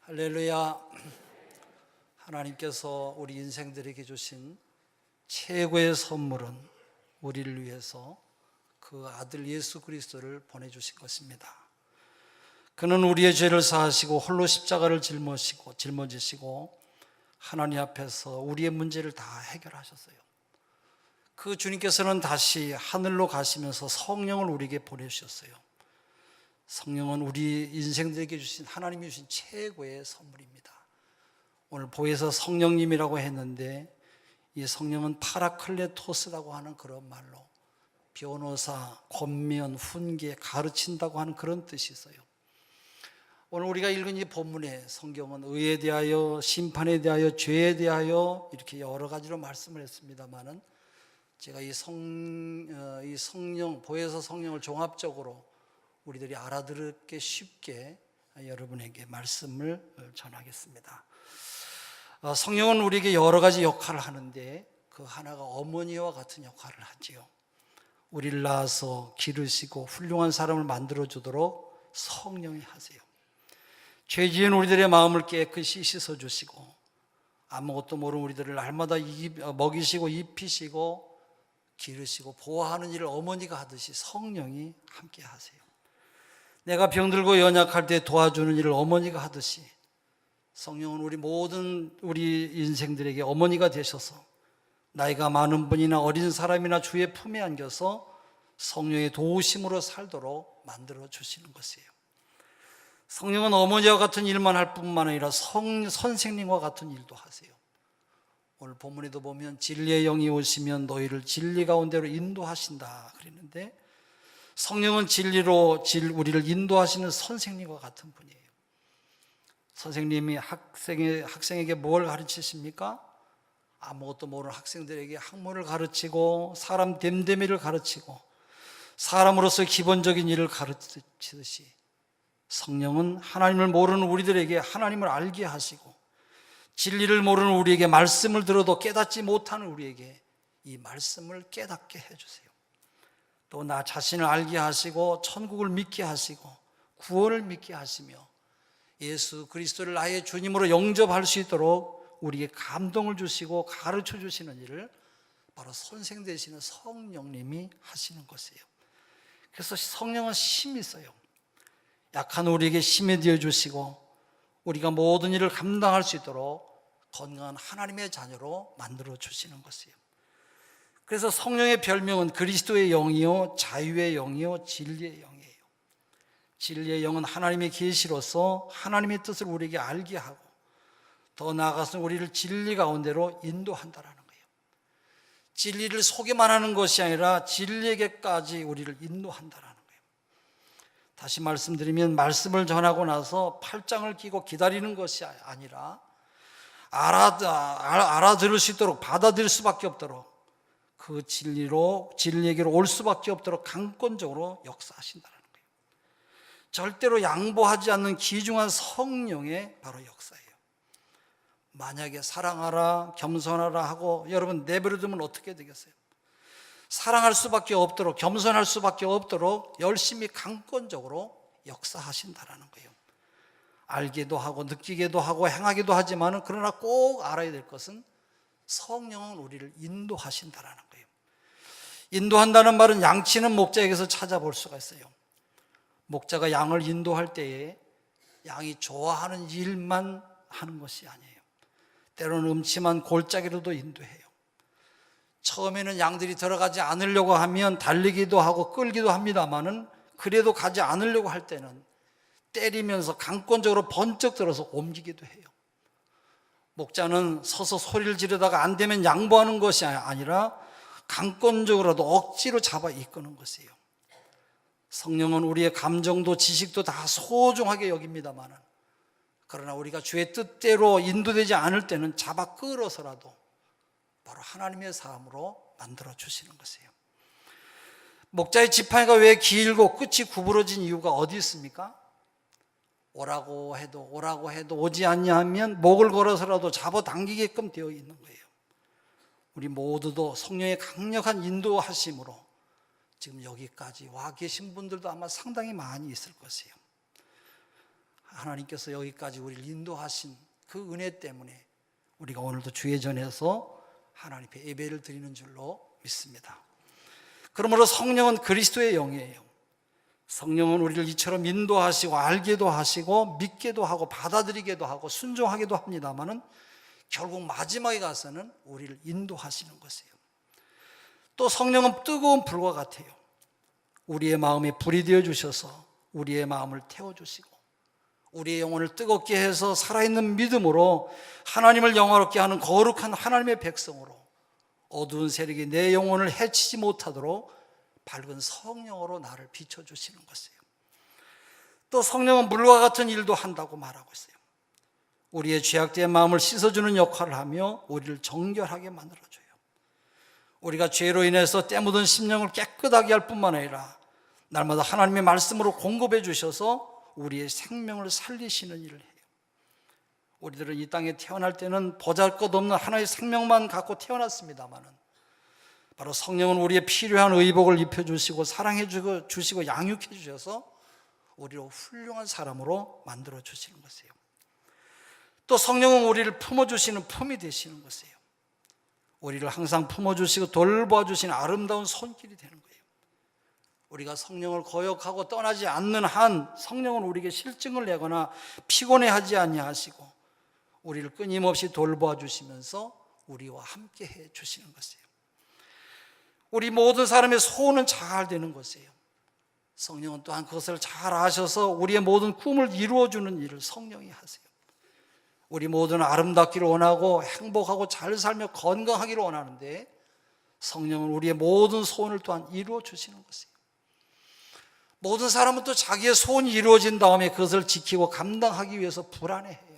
할렐루야. 하나님께서 우리 인생들에게 주신 최고의 선물은 우리를 위해서 그 아들 예수 그리스도를 보내주신 것입니다. 그는 우리의 죄를 사하시고 홀로 십자가를 짊어지시고 하나님 앞에서 우리의 문제를 다 해결하셨어요. 그 주님께서는 다시 하늘로 가시면서 성령을 우리에게 보내주셨어요. 성령은 우리 인생들에게 주신 하나님이 주신 최고의 선물입니다. 오늘 보혜사 성령님이라고 했는데 이 성령은 파라클레토스라고 하는 그런 말로 변호사, 권면, 훈계, 가르친다고 하는 그런 뜻이 있어요. 오늘 우리가 읽은 이 본문의 성경은 의에 대하여, 심판에 대하여, 죄에 대하여 이렇게 여러 가지로 말씀을 했습니다만은 제가 이 성령, 보혜사 성령을 종합적으로 우리들이 알아듣기 쉽게 여러분에게 말씀을 전하겠습니다. 성령은 우리에게 여러 가지 역할을 하는데 그 하나가 어머니와 같은 역할을 하지요. 우리를 낳아서 기르시고 훌륭한 사람을 만들어주도록 성령이 하세요. 죄 지은 우리들의 마음을 깨끗이 씻어주시고 아무것도 모르는 우리들을 날마다 먹이시고 입히시고 기르시고 보호하는 일을 어머니가 하듯이 성령이 함께 하세요. 내가 병들고 연약할 때 도와주는 일을 어머니가 하듯이 성령은 우리 모든 우리 인생들에게 어머니가 되셔서 나이가 많은 분이나 어린 사람이나 주의 품에 안겨서 성령의 도우심으로 살도록 만들어 주시는 것이에요. 성령은 어머니와 같은 일만 할 뿐만 아니라 선생님과 같은 일도 하세요. 오늘 본문에도 보면 진리의 영이 오시면 너희를 진리 가운데로 인도하신다 그랬는데 성령은 진리로 우리를 인도하시는 선생님과 같은 분이에요. 선생님이 학생에게 뭘 가르치십니까? 아무것도 모르는 학생들에게 학문을 가르치고 사람 됨됨이를 가르치고 사람으로서 기본적인 일을 가르치듯이 성령은 하나님을 모르는 우리들에게 하나님을 알게 하시고 진리를 모르는 우리에게 말씀을 들어도 깨닫지 못하는 우리에게 이 말씀을 깨닫게 해주세요. 또 나 자신을 알게 하시고 천국을 믿게 하시고 구원을 믿게 하시며 예수 그리스도를 나의 주님으로 영접할 수 있도록 우리에게 감동을 주시고 가르쳐 주시는 일을 바로 선생 되시는 성령님이 하시는 것이에요. 그래서 성령은 힘이 있어요. 약한 우리에게 힘이 되어주시고 우리가 모든 일을 감당할 수 있도록 건강한 하나님의 자녀로 만들어 주시는 것이에요. 그래서 성령의 별명은 그리스도의 영이요, 자유의 영이요, 진리의 영이에요. 진리의 영은 하나님의 계시로서 하나님의 뜻을 우리에게 알게 하고 더 나아가서 우리를 진리 가운데로 인도한다라는 거예요. 진리를 소개만 하는 것이 아니라 진리에게까지 우리를 인도한다라는 거예요. 다시 말씀드리면 말씀을 전하고 나서 팔짱을 끼고 기다리는 것이 아니라 알아들을 수 있도록 받아들일 수밖에 없도록 그 진리에게로 올 수밖에 없도록 강권적으로 역사하신다는 거예요. 절대로 양보하지 않는 귀중한 성령의 바로 역사예요. 만약에 사랑하라, 겸손하라 하고 여러분 내버려두면 어떻게 되겠어요? 사랑할 수밖에 없도록, 겸손할 수밖에 없도록 열심히 강권적으로 역사하신다는 거예요. 알기도 하고 느끼기도 하고 행하기도 하지만 그러나 꼭 알아야 될 것은 성령은 우리를 인도하신다는 거예요. 인도한다는 말은 양치는 목자에게서 찾아볼 수가 있어요. 목자가 양을 인도할 때에 양이 좋아하는 일만 하는 것이 아니에요. 때로는 음침한 골짜기로도 인도해요. 처음에는 양들이 들어가지 않으려고 하면 달리기도 하고 끌기도 합니다만은 그래도 가지 않으려고 할 때는 때리면서 강권적으로 번쩍 들어서 옮기기도 해요. 목자는 서서 소리를 지르다가 안 되면 양보하는 것이 아니라 강권적으로도 억지로 잡아 이끄는 것이에요. 성령은 우리의 감정도 지식도 다 소중하게 여깁니다만 그러나 우리가 주의 뜻대로 인도되지 않을 때는 잡아 끌어서라도 바로 하나님의 사람으로 만들어 주시는 것이에요. 목자의 지팡이가 왜 길고 끝이 구부러진 이유가 어디 있습니까? 오라고 해도 오지 않냐 하면 목을 걸어서라도 잡아당기게끔 되어 있는 거예요. 우리 모두도 성령의 강력한 인도하심으로 지금 여기까지 와 계신 분들도 아마 상당히 많이 있을 것이에요. 하나님께서 여기까지 우리를 인도하신 그 은혜 때문에 우리가 오늘도 주의 전에서 하나님 앞에 예배를 드리는 줄로 믿습니다. 그러므로 성령은 그리스도의 영이에요. 성령은 우리를 이처럼 인도하시고 알게도 하시고 믿게도 하고 받아들이게도 하고 순종하게도 합니다마는 결국 마지막에 가서는 우리를 인도하시는 것이에요. 또 성령은 뜨거운 불과 같아요. 우리의 마음에 불이 되어 주셔서 우리의 마음을 태워주시고 우리의 영혼을 뜨겁게 해서 살아있는 믿음으로 하나님을 영화롭게 하는 거룩한 하나님의 백성으로 어두운 세력이 내 영혼을 해치지 못하도록 밝은 성령으로 나를 비춰주시는 것이에요. 또 성령은 물과 같은 일도 한다고 말하고 있어요. 우리의 죄악된 마음을 씻어주는 역할을 하며 우리를 정결하게 만들어줘요. 우리가 죄로 인해서 때묻은 심령을 깨끗하게 할 뿐만 아니라 날마다 하나님의 말씀으로 공급해 주셔서 우리의 생명을 살리시는 일을 해요. 우리들은 이 땅에 태어날 때는 보잘것없는 하나의 생명만 갖고 태어났습니다마는 바로 성령은 우리의 필요한 의복을 입혀주시고 사랑해 주시고 양육해 주셔서 우리를 훌륭한 사람으로 만들어 주시는 것이에요. 또 성령은 우리를 품어주시는 품이 되시는 것이에요. 우리를 항상 품어주시고 돌봐주시는 아름다운 손길이 되는 거예요. 우리가 성령을 거역하고 떠나지 않는 한 성령은 우리에게 실증을 내거나 피곤해하지 아니하시고 우리를 끊임없이 돌봐주시면서 우리와 함께 해 주시는 것이에요. 우리 모든 사람의 소원은 잘 되는 것이에요. 성령은 또한 그것을 잘 아셔서 우리의 모든 꿈을 이루어주는 일을 성령이 하세요. 우리 모두는 아름답기를 원하고 행복하고 잘 살며 건강하기를 원하는데 성령은 우리의 모든 소원을 또한 이루어 주시는 것이에요. 모든 사람은 또 자기의 소원이 이루어진 다음에 그것을 지키고 감당하기 위해서 불안해해요.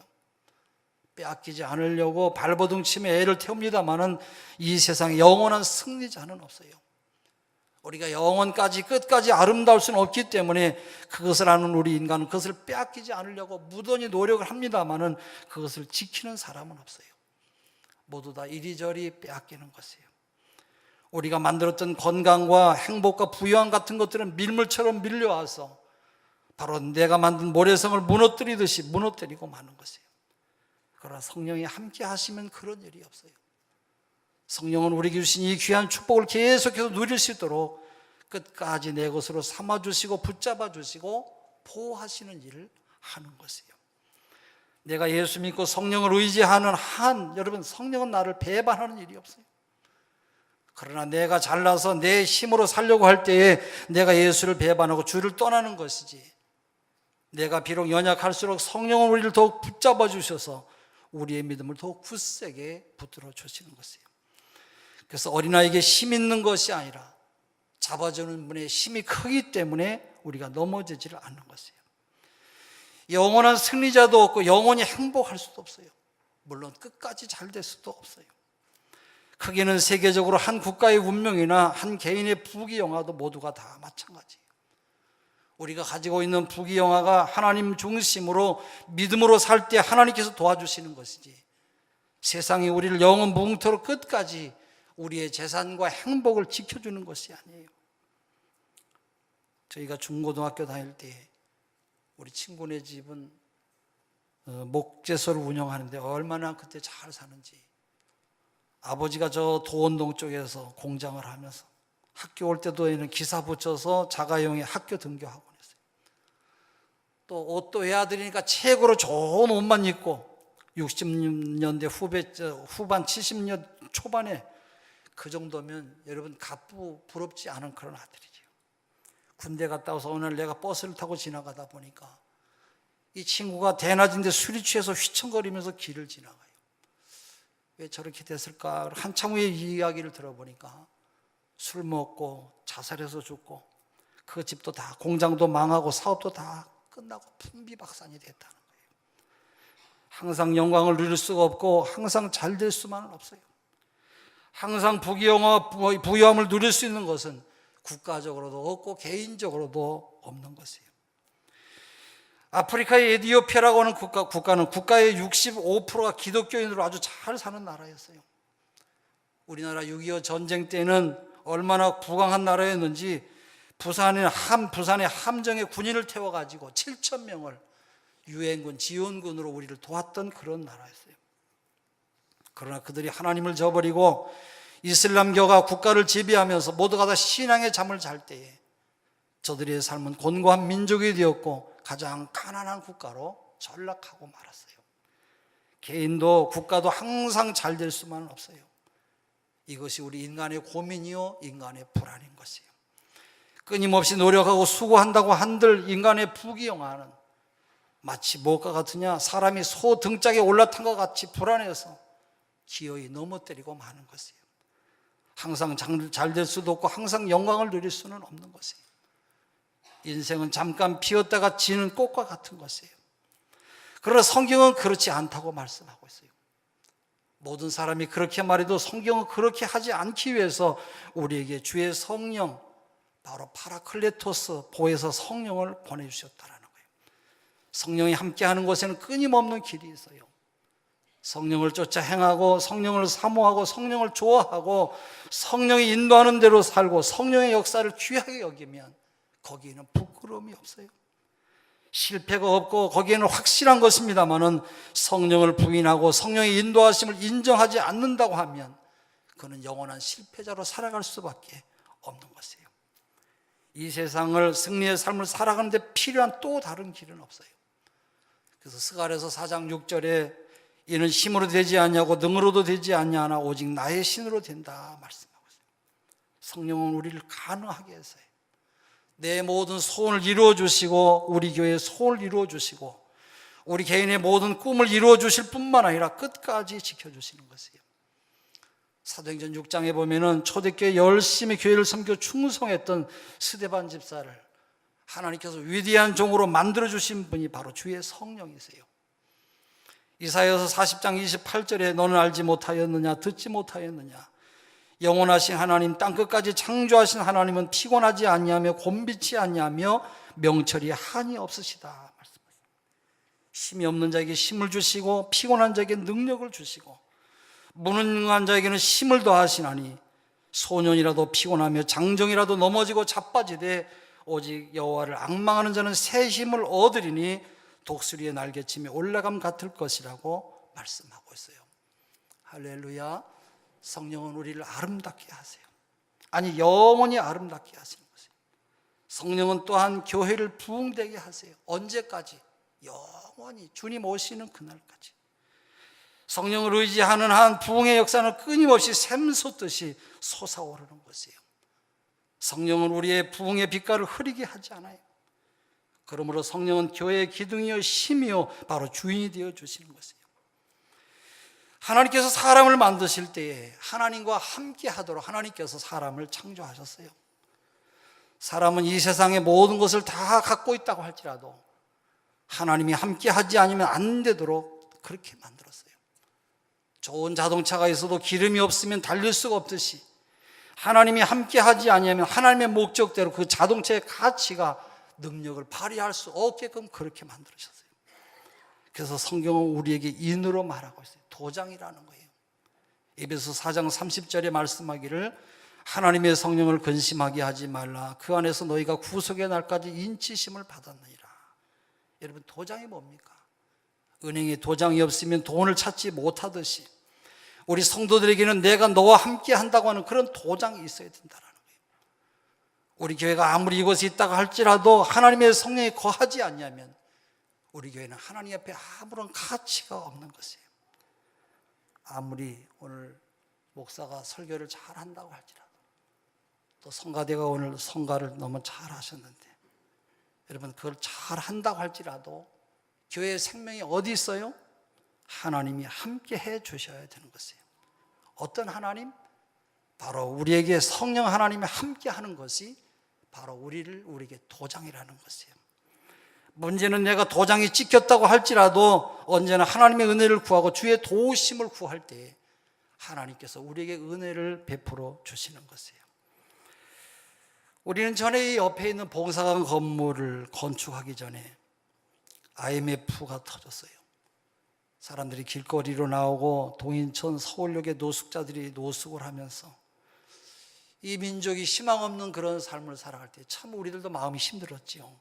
빼앗기지 않으려고 발버둥치며 애를 태웁니다마는 이 세상에 영원한 승리자는 없어요. 우리가 영원까지 끝까지 아름다울 수는 없기 때문에 그것을 아는 우리 인간은 그것을 빼앗기지 않으려고 무던히 노력을 합니다마는 그것을 지키는 사람은 없어요. 모두 다 이리저리 빼앗기는 것이에요. 우리가 만들었던 건강과 행복과 부유함 같은 것들은 밀물처럼 밀려와서 바로 내가 만든 모래성을 무너뜨리듯이 무너뜨리고 마는 것이에요. 그러나 성령이 함께 하시면 그런 일이 없어요. 성령은 우리에게 주신 이 귀한 축복을 계속해서 누릴 수 있도록 끝까지 내 것으로 삼아주시고 붙잡아주시고 보호하시는 일을 하는 것이에요. 내가 예수 믿고 성령을 의지하는 한 여러분 성령은 나를 배반하는 일이 없어요. 그러나 내가 잘나서 내 힘으로 살려고 할 때에 내가 예수를 배반하고 주를 떠나는 것이지 내가 비록 연약할수록 성령은 우리를 더욱 붙잡아 주셔서 우리의 믿음을 더욱 굳세게 붙들어 주시는 것이에요. 그래서 어린아이에게 힘 있는 것이 아니라 잡아주는 분의 힘이 크기 때문에 우리가 넘어지지를 않는 것이에요. 영원한 승리자도 없고 영원히 행복할 수도 없어요. 물론 끝까지 잘 될 수도 없어요. 크게는 세계적으로 한 국가의 운명이나 한 개인의 부귀영화도 모두가 다 마찬가지예요. 우리가 가지고 있는 부귀영화가 하나님 중심으로 믿음으로 살 때 하나님께서 도와주시는 것이지 세상이 우리를 영원 무궁토록 끝까지 우리의 재산과 행복을 지켜주는 것이 아니에요. 저희가 중고등학교 다닐 때 우리 친구네 집은 목재소를 운영하는데 얼마나 그때 잘 사는지 아버지가 저 도원동 쪽에서 공장을 하면서 학교 올 때도 기사 붙여서 자가용에 학교 등교하고 그랬어요. 또 옷도 외아들이니까 최고로 좋은 옷만 입고 60년대 후반 70년 초반에 그 정도면 여러분 부럽지 않은 그런 아들이죠. 군대 갔다 와서 오늘 내가 버스를 타고 지나가다 보니까 이 친구가 대낮인데 술이 취해서 휘청거리면서 길을 지나가요. 왜 저렇게 됐을까? 한참 후에 이 이야기를 들어보니까 술 먹고 자살해서 죽고 그 집도 다 공장도 망하고 사업도 다 끝나고 풍비박산이 됐다는 거예요. 항상 영광을 누릴 수가 없고 항상 잘 될 수만은 없어요. 항상 부귀영화, 부유함을 누릴 수 있는 것은 국가적으로도 없고 개인적으로도 없는 것이에요. 아프리카의 에티오피아라고 하는 국가는 국가의 65%가 기독교인으로 아주 잘 사는 나라였어요. 우리나라 6.25 전쟁 때는 얼마나 부강한 나라였는지 부산의 함정에 군인을 태워가지고 7,000명을 유엔군, 지원군으로 우리를 도왔던 그런 나라였어요. 그러나 그들이 하나님을 저버리고 이슬람교가 국가를 지배하면서 모두가 다 신앙의 잠을 잘 때에 저들의 삶은 곤고한 민족이 되었고 가장 가난한 국가로 전락하고 말았어요. 개인도 국가도 항상 잘 될 수만은 없어요. 이것이 우리 인간의 고민이요, 인간의 불안인 것이에요. 끊임없이 노력하고 수고한다고 한들 인간의 부귀영화는 마치 무엇과 같으냐, 사람이 소 등짝에 올라탄 것 같이 불안해서 기어이 넘어뜨리고 마는 것이에요. 항상 잘 될 수도 없고 항상 영광을 누릴 수는 없는 것이에요. 인생은 잠깐 피었다가 지는 꽃과 같은 것이에요. 그러나 성경은 그렇지 않다고 말씀하고 있어요. 모든 사람이 그렇게 말해도 성경은 그렇게 하지 않기 위해서 우리에게 주의 성령, 바로 파라클레토스, 보혜사 성령을 보내주셨다라는 거예요. 성령이 함께하는 곳에는 끊임없는 길이 있어요. 성령을 쫓아 행하고 성령을 사모하고 성령을 좋아하고 성령이 인도하는 대로 살고 성령의 역사를 귀하게 여기면 거기에는 부끄러움이 없어요. 실패가 없고 거기에는 확실한 것입니다만은 성령을 부인하고 성령의 인도하심을 인정하지 않는다고 하면 그는 영원한 실패자로 살아갈 수밖에 없는 것이에요. 이 세상을, 승리의 삶을 살아가는데 필요한 또 다른 길은 없어요. 그래서 스가랴서 4장 6절에 이는 힘으로 되지 않냐고 능으로도 되지 않냐나 오직 나의 신으로 된다 말씀하고 있어요. 성령은 우리를 가능하게 해서요, 내 모든 소원을 이루어 주시고 우리 교회의 소원을 이루어 주시고 우리 개인의 모든 꿈을 이루어 주실 뿐만 아니라 끝까지 지켜주시는 것이에요. 사도행전 6장에 보면은 초대교회 열심히 교회를 섬겨 충성했던 스데반 집사를 하나님께서 위대한 종으로 만들어주신 분이 바로 주의 성령이세요. 이사야서 40장 28절에 너는 알지 못하였느냐, 듣지 못하였느냐, 영원하신 하나님, 땅끝까지 창조하신 하나님은 피곤하지 않냐며 곤비치 않냐며 명철이 한이 없으시다 말씀하십니다. 힘이 없는 자에게 힘을 주시고 피곤한 자에게 능력을 주시고 무능한 자에게는 힘을 더하시나니 소년이라도 피곤하며 장정이라도 넘어지고 자빠지되 오직 여호와를 앙망하는 자는 새 힘을 얻으리니 독수리의 날개침에 올라감 같을 것이라고 말씀하고 있어요. 할렐루야. 성령은 우리를 아름답게 하세요. 아니, 영원히 아름답게 하시는 것이에요. 성령은 또한 교회를 부흥되게 하세요. 언제까지? 영원히, 주님 오시는 그날까지. 성령을 의지하는 한 부흥의 역사는 끊임없이 샘솟듯이 솟아오르는 것이에요. 성령은 우리의 부흥의 빛깔을 흐리게 하지 않아요. 그러므로 성령은 교회의 기둥이요 힘이요 바로 주인이 되어 주시는 것이에요. 하나님께서 사람을 만드실 때에 하나님과 함께 하도록 하나님께서 사람을 창조하셨어요. 사람은 이 세상의 모든 것을 다 갖고 있다고 할지라도 하나님이 함께 하지 않으면 안 되도록 그렇게 만들었어요. 좋은 자동차가 있어도 기름이 없으면 달릴 수가 없듯이 하나님이 함께 하지 않으면 하나님의 목적대로 그 자동차의 가치가 능력을 발휘할 수 없게끔 그렇게 만들으셨어요. 그래서 성경은 우리에게 인으로 말하고 있어요. 도장이라는 거예요. 에베소 4장 30절에 말씀하기를 하나님의 성령을 근심하게 하지 말라. 그 안에서 너희가 구속의 날까지 인치심을 받았느니라. 여러분, 도장이 뭡니까? 은행에 도장이 없으면 돈을 찾지 못하듯이 우리 성도들에게는 내가 너와 함께 한다고 하는 그런 도장이 있어야 된다는 거예요. 우리 교회가 아무리 이곳에 있다가 할지라도 하나님의 성령이 거하지 않냐면 우리 교회는 하나님 앞에 아무런 가치가 없는 것이에요. 아무리 오늘 목사가 설교를 잘 한다고 할지라도 또 성가대가 오늘 성가를 너무 잘 하셨는데 여러분, 그걸 잘 한다고 할지라도 교회의 생명이 어디 있어요? 하나님이 함께 해 주셔야 되는 것이에요. 어떤 하나님? 바로 우리에게 성령 하나님이 함께 하는 것이 바로 우리에게 도장이라는 것이에요. 문제는 내가 도장이 찍혔다고 할지라도 언제나 하나님의 은혜를 구하고 주의 도우심을 구할 때에 하나님께서 우리에게 은혜를 베풀어 주시는 것이에요. 우리는 전에 이 옆에 있는 봉사관 건물을 건축하기 전에 IMF가 터졌어요. 사람들이 길거리로 나오고 동인천 서울역의 노숙자들이 노숙을 하면서 이 민족이 희망 없는 그런 삶을 살아갈 때 참 우리들도 마음이 힘들었지요.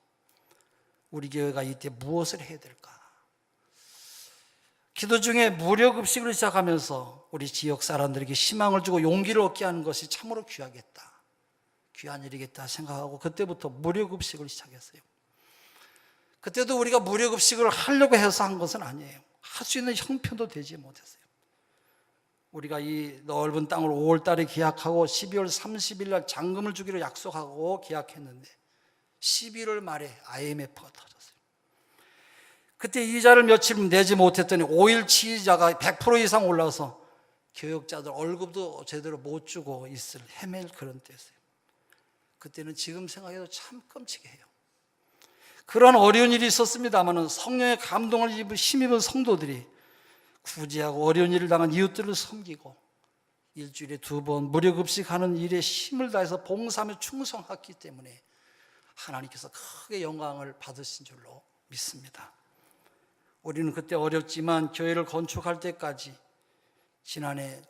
우리 교회가 이때 무엇을 해야 될까? 기도 중에 무료급식을 시작하면서 우리 지역 사람들에게 희망을 주고 용기를 얻게 하는 것이 참으로 귀하겠다, 귀한 일이겠다 생각하고 그때부터 무료급식을 시작했어요. 그때도 우리가 무료급식을 하려고 해서 한 것은 아니에요. 할 수 있는 형편도 되지 못했어요. 우리가 이 넓은 땅을 5월 달에 계약하고 12월 30일 날 잔금을 주기로 약속하고 계약했는데 11월 말에 IMF가 터졌어요. 그때 이자를 며칠 내지 못했더니 5일치 이자가 100% 이상 올라서 교역자들 월급도 제대로 못 주고 헤맬 그런 때였어요. 그때는 지금 생각해도 참 끔찍해요. 그런 어려운 일이 있었습니다만 성령의 감동을 힘입은 성도들이 구제하고 어려운 일을 당한 이웃들을 섬기고 일주일에 2번 무료급식하는 일에 힘을 다해서 봉사하며 충성했기 때문에 하나님께서 크게 영광을 받으신 줄로 믿습니다. 우리는 그때 어렵지만 교회를 건축할 때까지, 지난해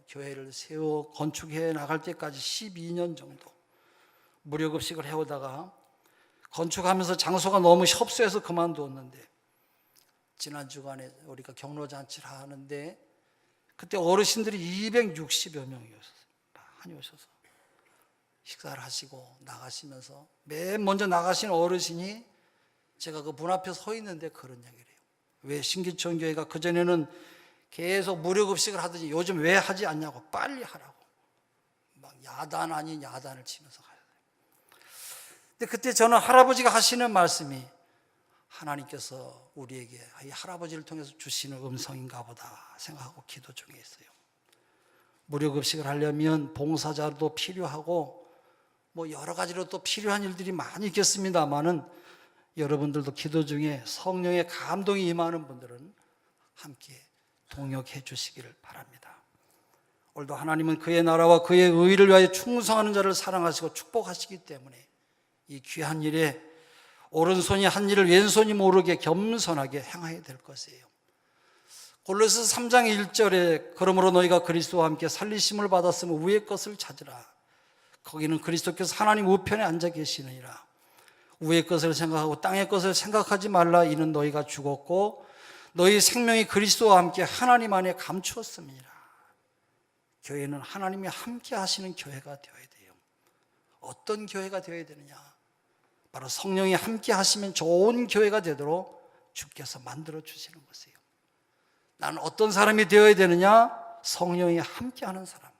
교회를 세워 건축해 나갈 때까지 12년 정도 무료급식을 해오다가 건축하면서 장소가 너무 협소해서 그만두었는데, 지난 주간에 우리가 경로잔치를 하는데 그때 어르신들이 260여 명이었어요. 많이 오셔서 식사를 하시고 나가시면서 맨 먼저 나가신 어르신이 제가 그 문 앞에 서 있는데 그런 이야기를 해요. 왜 신기촌 교회가 그전에는 계속 무료급식을 하더니 요즘 왜 하지 않냐고, 빨리 하라고 막 야단 아닌 야단을 치면서 가야 돼요. 근데 그때 저는 할아버지가 하시는 말씀이 하나님께서 우리에게 이 할아버지를 통해서 주시는 음성인가 보다 생각하고 기도 중에 있어요. 무료급식을 하려면 봉사자도 필요하고 뭐 여러 가지로 또 필요한 일들이 많이 있겠습니다만은 여러분들도 기도 중에 성령의 감동이 임하는 분들은 함께 동역해 주시기를 바랍니다. 오늘도 하나님은 그의 나라와 그의 의를 위하여 충성하는 자를 사랑하시고 축복하시기 때문에 이 귀한 일에 오른손이 한 일을 왼손이 모르게 겸손하게 행해야 될 것이에요. 골로새 3장 1절에 그러므로 너희가 그리스도와 함께 살리심을 받았으면 위의 것을 찾으라. 거기는 그리스도께서 하나님 우편에 앉아 계시느니라. 위의 것을 생각하고 땅의 것을 생각하지 말라. 이는 너희가 죽었고 너희 생명이 그리스도와 함께 하나님 안에 감추었습니다. 교회는 하나님이 함께 하시는 교회가 되어야 돼요. 어떤 교회가 되어야 되느냐? 바로 성령이 함께 하시면 좋은 교회가 되도록 주께서 만들어 주시는 것이에요. 나는 어떤 사람이 되어야 되느냐? 성령이 함께 하는 사람.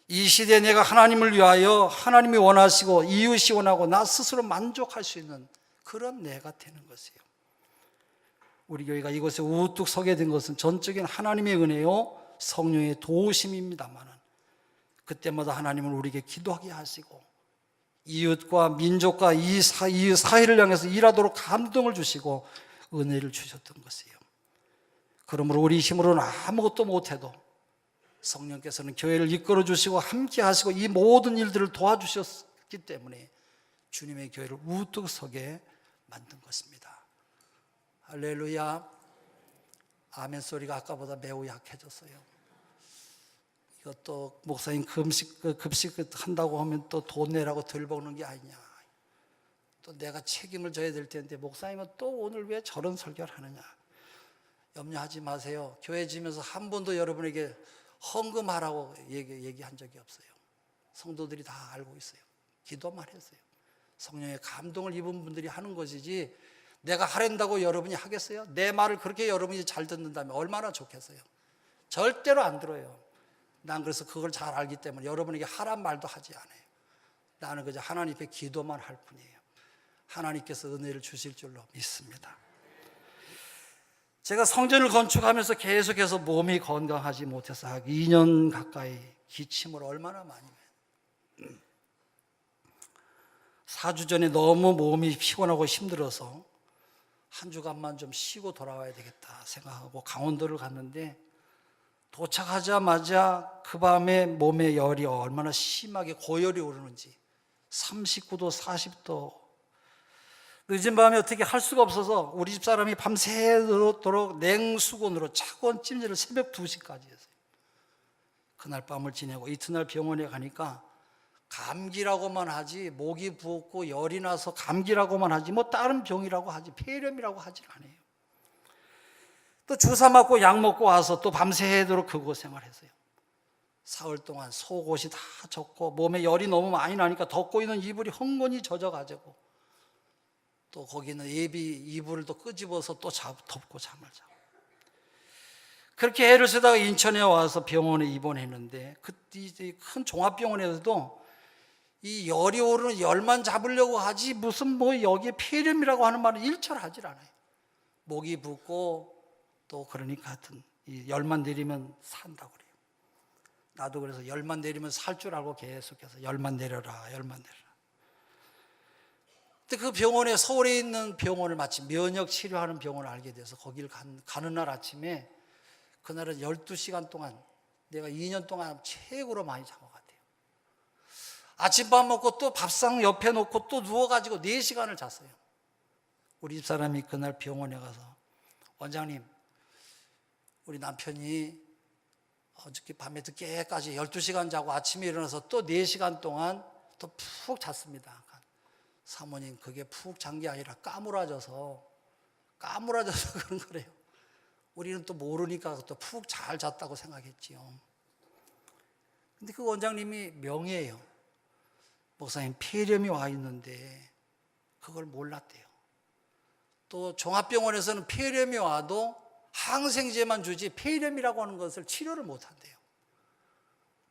이 시대에 내가 하나님을 위하여 하나님이 원하시고 이웃이 원하고 나 스스로 만족할 수 있는 그런 내가 되는 것이에요. 우리 교회가 이곳에 우뚝 서게 된 것은 전적인 하나님의 은혜요 성령의 도우심입니다만 그때마다 하나님은 우리에게 기도하게 하시고 이웃과 민족과 이 사회를 향해서 일하도록 감동을 주시고 은혜를 주셨던 것이에요. 그러므로 우리 힘으로는 아무것도 못해도 성령께서는 교회를 이끌어 주시고 함께 하시고 이 모든 일들을 도와주셨기 때문에 주님의 교회를 우뚝 서게 만든 것입니다. 할렐루야. 아멘 소리가 아까보다 매우 약해졌어요. 이것도 목사님 급식 한다고 하면 또 돈 내라고 덜 버는 게 아니냐, 또 내가 책임을 져야 될 텐데 목사님은 또 오늘 왜 저런 설교를 하느냐. 염려하지 마세요. 교회 지면서 한 번도 여러분에게 헌금하라고 얘기한 적이 없어요. 성도들이 다 알고 있어요. 기도만 했어요. 성령의 감동을 입은 분들이 하는 것이지 내가 하랜다고 여러분이 하겠어요? 내 말을 그렇게 여러분이 잘 듣는다면 얼마나 좋겠어요. 절대로 안 들어요. 난 그래서 그걸 잘 알기 때문에 여러분에게 하란 말도 하지 않아요. 나는 그저 하나님 앞에 기도만 할 뿐이에요. 하나님께서 은혜를 주실 줄로 믿습니다. 제가 성전을 건축하면서 계속해서 몸이 건강하지 못해서 2년 가까이 기침을 얼마나 많이 해요. 4주 전에 너무 몸이 피곤하고 힘들어서 한 주간만 좀 쉬고 돌아와야 되겠다 생각하고 강원도를 갔는데 도착하자마자 그 밤에 몸의 열이 얼마나 심하게 고열이 오르는지 39도 40도 늦은 밤에 어떻게 할 수가 없어서 우리 집 사람이 밤새도록 냉수건으로 차가운 찜질을 새벽 2시까지 했어요. 그날 밤을 지내고 이튿날 병원에 가니까 감기라고만 하지, 목이 붓고 열이 나서 감기라고만 하지 뭐 다른 병이라고 하지 폐렴이라고 하진 않아요. 또 주사 맞고 약 먹고 와서 또 밤새도록 그 고생을 했어요. 사흘 동안 속옷이 다 젖고 몸에 열이 너무 많이 나니까 덮고 있는 이불이 헝건히 젖어가지고 또 거기는 이불을 또 끄집어서 또 덮고 잠을 자고, 그렇게 애를 쓰다가 인천에 와서 병원에 입원했는데 큰 종합병원에서도 이 열이 오르는 열만 잡으려고 하지 무슨 뭐 여기에 폐렴이라고 하는 말은 일절 하질 않아요. 목이 붓고 또 그러니까 하여튼 이 열만 내리면 산다고 그래요. 나도 그래서 열만 내리면 살 줄 알고 계속해서 열만 내려라 열만 내려라. 근데 그 병원에, 서울에 있는 병원을 마침 면역 치료하는 병원을 알게 돼서 거기를 가는 날 아침에, 그날은 12시간 동안 내가 2년 동안 최고로 많이 잔 것 같아요. 아침밥 먹고 또 밥상 옆에 놓고 또 누워가지고 4시간을 잤어요. 우리 집사람이 그날 병원에 가서, 원장님, 우리 남편이 어저께 밤에 늦게까지 12시간 자고 아침에 일어나서 또 4시간 동안 또 푹 잤습니다. 사모님, 그게 푹 잔 게 아니라 까무라져서 그런 거래요. 우리는 또 모르니까 또 푹 잘 잤다고 생각했지요. 근데 그 원장님이 명예예요. 목사님, 폐렴이 와 있는데 그걸 몰랐대요. 또 종합병원에서는 폐렴이 와도 항생제만 주지 폐렴이라고 하는 것을 치료를 못 한대요.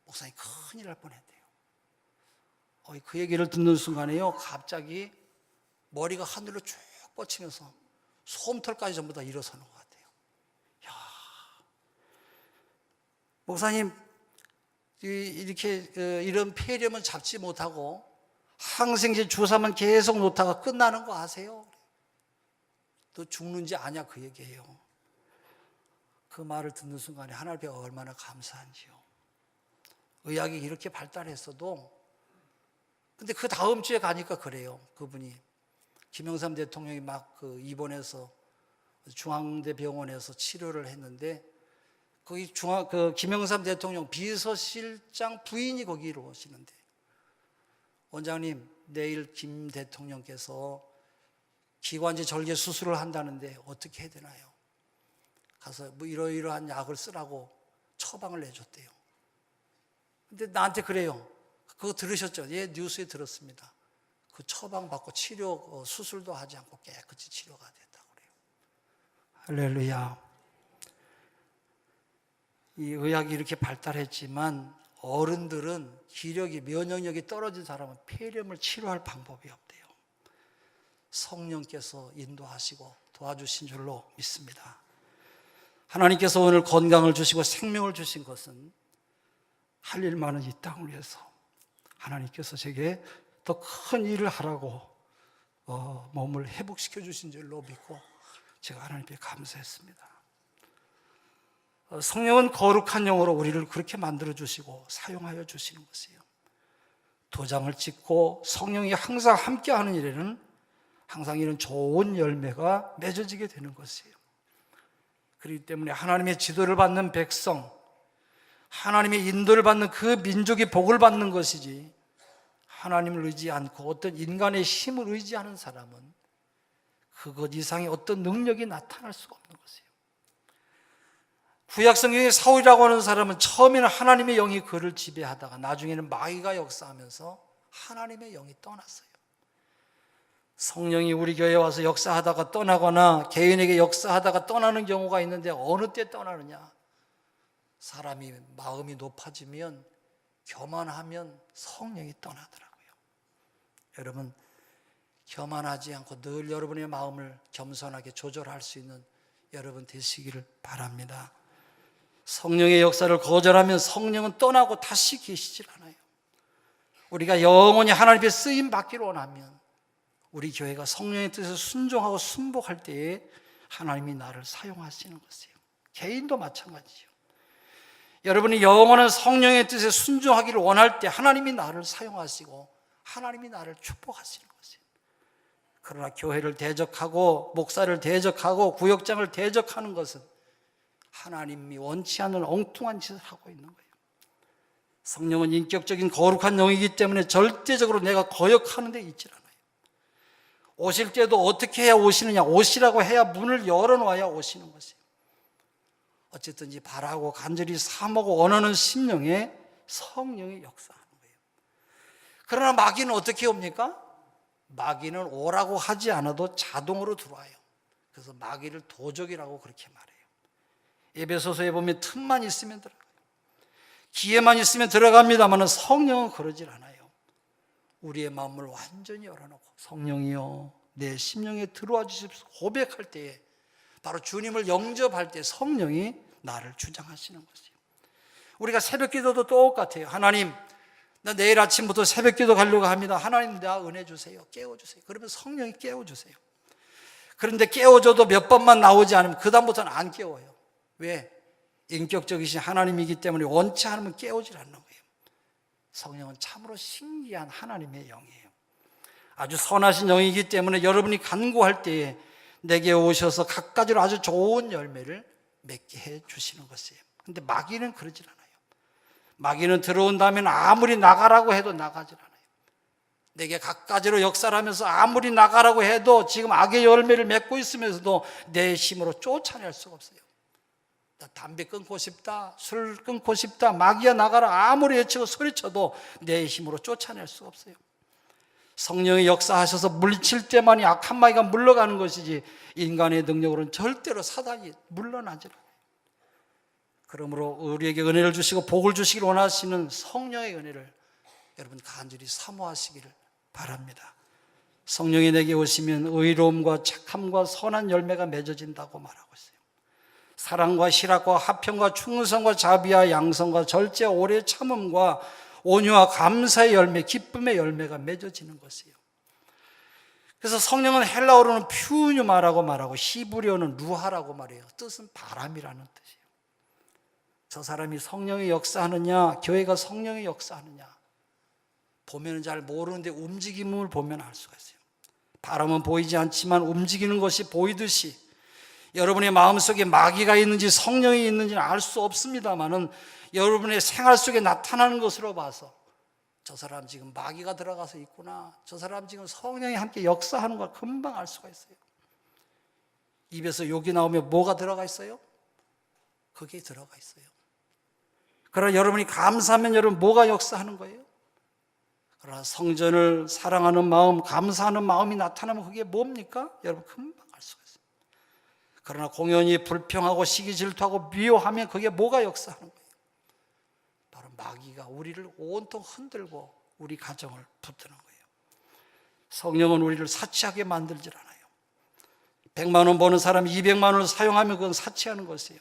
목사님, 큰일 날 뻔했대요. 그 얘기를 듣는 순간에요, 갑자기 머리가 하늘로 쭉 뻗치면서 솜털까지 전부 다 일어서는 것 같아요. 야, 목사님, 이렇게 이런 폐렴은 잡지 못하고 항생제 주사만 계속 놓다가 끝나는 거 아세요? 또 죽는지 아냐, 그 얘기예요. 그 말을 듣는 순간에 하나님께 얼마나 감사한지요. 의학이 이렇게 발달했어도, 근데 그 다음 주에 가니까 그래요. 그분이 김영삼 대통령이 막 입원해서 중앙대 병원에서 치료를 했는데, 거기 김영삼 대통령 비서실장 부인이 거기로 오시는데, 원장님, 내일 김 대통령께서 기관지 절개 수술을 한다는데 어떻게 해야 되나요? 가서 뭐 이러이러한 약을 쓰라고 처방을 내줬대요. 근데 나한테 그래요. 그거 들으셨죠? 예, 뉴스에 들었습니다. 그 처방 받고 수술도 하지 않고 깨끗이 치료가 됐다고 그래요. 할렐루야. 이 의학이 이렇게 발달했지만 어른들은 기력이, 면역력이 떨어진 사람은 폐렴을 치료할 방법이 없대요. 성령께서 인도하시고 도와주신 줄로 믿습니다. 하나님께서 오늘 건강을 주시고 생명을 주신 것은 할 일 많은 이 땅을 위해서 하나님께서 제게 더 큰 일을 하라고 몸을 회복시켜 주신 줄로 믿고 제가 하나님께 감사했습니다. 성령은 거룩한 영으로 우리를 그렇게 만들어 주시고 사용하여 주시는 것이에요. 도장을 찍고 성령이 항상 함께하는 일에는 항상 이런 좋은 열매가 맺어지게 되는 것이에요. 그렇기 때문에 하나님의 지도를 받는 백성, 하나님의 인도를 받는 그 민족이 복을 받는 것이지, 하나님을 의지 않고 어떤 인간의 힘을 의지하는 사람은 그것 이상의 어떤 능력이 나타날 수가 없는 것이에요. 구약 성경의 사울이라고 하는 사람은 처음에는 하나님의 영이 그를 지배하다가 나중에는 마귀가 역사하면서 하나님의 영이 떠났어요. 성령이 우리 교회에 와서 역사하다가 떠나거나 개인에게 역사하다가 떠나는 경우가 있는데, 어느 때 떠나느냐? 사람이 마음이 높아지면, 교만하면 성령이 떠나더라고요. 여러분, 교만하지 않고 늘 여러분의 마음을 겸손하게 조절할 수 있는 여러분 되시기를 바랍니다. 성령의 역사를 거절하면 성령은 떠나고 다시 계시질 않아요. 우리가 영원히 하나님의 쓰임 받기를 원하면 우리 교회가 성령의 뜻에 순종하고 순복할 때에 하나님이 나를 사용하시는 것이에요. 개인도 마찬가지죠. 여러분이 영원한 성령의 뜻에 순종하기를 원할 때 하나님이 나를 사용하시고 하나님이 나를 축복하시는 것이에요. 그러나 교회를 대적하고 목사를 대적하고 구역장을 대적하는 것은 하나님이 원치 않는 엉뚱한 짓을 하고 있는 거예요. 성령은 인격적인 거룩한 영이기 때문에 절대적으로 내가 거역하는 데 있질 않아요. 오실 때도 어떻게 해야 오시느냐, 오시라고 해야 문을 열어놓아야 오시는 것이에요. 어쨌든지 바라고 간절히 사모하고 원하는 심령에 성령이 역사하는 거예요. 그러나 마귀는 어떻게 옵니까? 마귀는 오라고 하지 않아도 자동으로 들어와요. 그래서 마귀를 도적이라고 그렇게 말해요. 에베소서에 보면 틈만 있으면 들어가요. 기회만 있으면 들어갑니다만 성령은 그러질 않아요. 우리의 마음을 완전히 열어놓고 성령이여 내 심령에 들어와 주십시오 고백할 때에 바로 주님을 영접할 때 성령이 나를 주장하시는 것이에요. 우리가 새벽 기도도 똑같아요. 하나님, 나 내일 아침부터 새벽 기도 가려고 합니다. 하나님, 나 은혜 주세요. 깨워주세요. 그러면 성령이 깨워주세요. 그런데 깨워줘도 몇 번만 나오지 않으면 그 다음부터는 안 깨워요. 왜? 인격적이신 하나님이기 때문에 원치 않으면 깨우질 않는 거예요. 성령은 참으로 신기한 하나님의 영이에요. 아주 선하신 영이기 때문에 여러분이 간구할 때에 내게 오셔서 갖가지로 아주 좋은 열매를 맺게 해 주시는 것이에요. 그런데 마귀는 그러질 않아요. 마귀는 들어온다면 아무리 나가라고 해도 나가질 않아요. 내게 갖가지로 역사를 하면서 아무리 나가라고 해도 지금 악의 열매를 맺고 있으면서도 내 힘으로 쫓아낼 수가 없어요. 나 담배 끊고 싶다, 술 끊고 싶다, 마귀야 나가라 아무리 외치고 소리쳐도 내 힘으로 쫓아낼 수가 없어요. 성령이 역사하셔서 물칠 때만이 악한 마귀가 물러가는 것이지 인간의 능력으로는 절대로 사단이 물러나지 않아요. 그러므로 우리에게 은혜를 주시고 복을 주시기를 원하시는 성령의 은혜를 여러분 간절히 사모하시기를 바랍니다. 성령이 내게 오시면 의로움과 착함과 선한 열매가 맺어진다고 말하고 있어요. 사랑과 희락과 화평과 충성과 자비와 양성과 절제와 오래 참음과 온유와 감사의 열매, 기쁨의 열매가 맺어지는 것이에요. 그래서 성령은 헬라어로는 퓨뉴마라고 말하고 히브리어는 루하라고 말해요. 뜻은 바람이라는 뜻이에요. 저 사람이 성령의 역사하느냐, 교회가 성령의 역사하느냐 보면 잘 모르는데 움직임을 보면 알 수가 있어요. 바람은 보이지 않지만 움직이는 것이 보이듯이 여러분의 마음속에 마귀가 있는지 성령이 있는지는 알 수 없습니다만은 여러분의 생활 속에 나타나는 것으로 봐서 저 사람 지금 마귀가 들어가서 있구나, 저 사람 지금 성령이 함께 역사하는 걸 금방 알 수가 있어요. 입에서 욕이 나오면 뭐가 들어가 있어요? 거기에 들어가 있어요. 그러나 여러분이 감사하면 여러분 뭐가 역사하는 거예요? 그러나 성전을 사랑하는 마음, 감사하는 마음이 나타나면 그게 뭡니까? 여러분 금방 알 수가 있어요. 그러나 공연히 불평하고 시기 질투하고 미워하면 그게 뭐가 역사하는 거예요? 바로 마귀가 우리를 온통 흔들고 우리 가정을 붙드는 거예요. 성령은 우리를 사치하게 만들질 않아요. 100만 원 버는 사람이 200만 원을 사용하면 그건 사치하는 것이에요.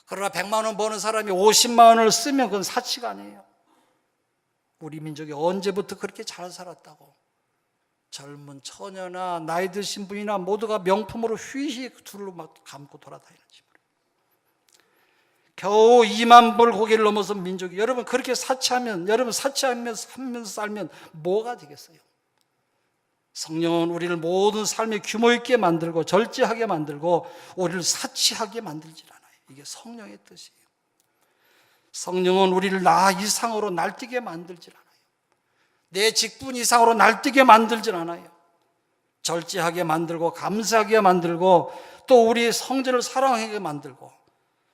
그러나 100만 원 버는 사람이 50만 원을 쓰면 그건 사치가 아니에요. 우리 민족이 언제부터 그렇게 잘 살았다고 젊은 처녀나 나이 드신 분이나 모두가 명품으로 휘휘 둘로 막 감고 돌아다니는지 모르겠어요. 겨우 2만 불 고개를 넘어선 민족이 여러분 그렇게 사치하면, 여러분 사치하면서 살면 뭐가 되겠어요? 성령은 우리를 모든 삶의 규모 있게 만들고 절제하게 만들고 우리를 사치하게 만들질 않아요. 이게 성령의 뜻이에요. 성령은 우리를 나 이상으로 날뛰게 만들질 않아요. 내 직분 이상으로 날뛰게 만들질 않아요. 절제하게 만들고 감사하게 만들고 또 우리 성전을 사랑하게 만들고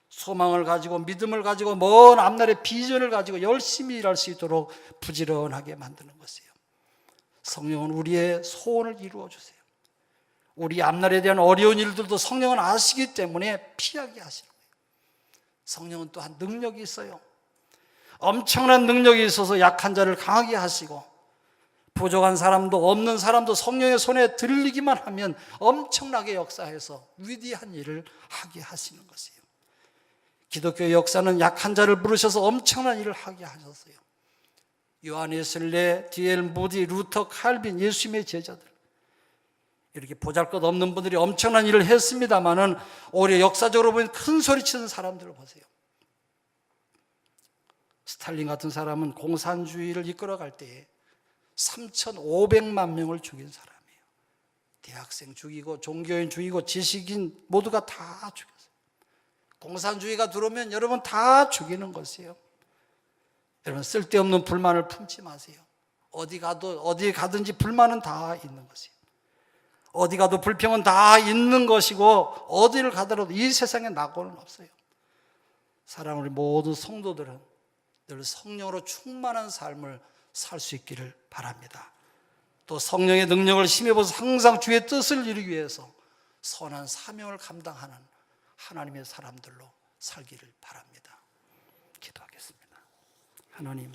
소망을 가지고 믿음을 가지고 먼 앞날의 비전을 가지고 열심히 일할 수 있도록 부지런하게 만드는 것이에요. 성령은 우리의 소원을 이루어 주세요. 우리 앞날에 대한 어려운 일들도 성령은 아시기 때문에 피하게 하시는 거예요. 성령은 또한 능력이 있어요. 엄청난 능력이 있어서 약한 자를 강하게 하시고 부족한 사람도 없는 사람도 성령의 손에 들리기만 하면 엄청나게 역사해서 위대한 일을 하게 하시는 것이에요. 기독교의 역사는 약한 자를 부르셔서 엄청난 일을 하게 하셨어요. 요한 웨슬레, D.L. 무디, 루터, 칼빈, 예수님의 제자들 이렇게 보잘것없는 분들이 엄청난 일을 했습니다마는 오히려 역사적으로 보면 큰 소리치는 사람들을 보세요. 스탈린 같은 사람은 공산주의를 이끌어갈 때에 3,500만 명을 죽인 사람이에요. 대학생 죽이고 종교인 죽이고 지식인 모두가 다 죽였어요. 공산주의가 들어오면 여러분 다 죽이는 것이에요. 여러분, 쓸데없는 불만을 품지 마세요. 어디 가든지 불만은 다 있는 것이에요. 어디 가도 불평은 다 있는 것이고, 어디를 가더라도 이 세상에 낙오는 없어요. 사랑하는 우리 모든 성도들은 늘 성령으로 충만한 삶을 살 수 있기를 바랍니다. 또 성령의 능력을 힘입어서 항상 주의 뜻을 이루기 위해서 선한 사명을 감당하는 하나님의 사람들로 살기를 바랍니다. 기도하겠습니다. 하나님,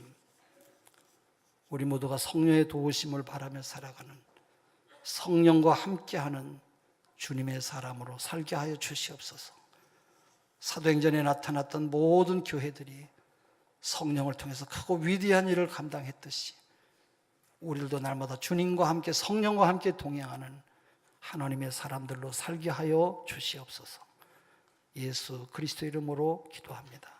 우리 모두가 성령의 도우심을 바라며 살아가는, 성령과 함께하는 주님의 사람으로 살게 하여 주시옵소서. 사도행전에 나타났던 모든 교회들이 성령을 통해서 크고 위대한 일을 감당했듯이 우리들도 날마다 주님과 함께, 성령과 함께 동행하는 하나님의 사람들로 살게 하여 주시옵소서. 예수 그리스도 이름으로 기도합니다.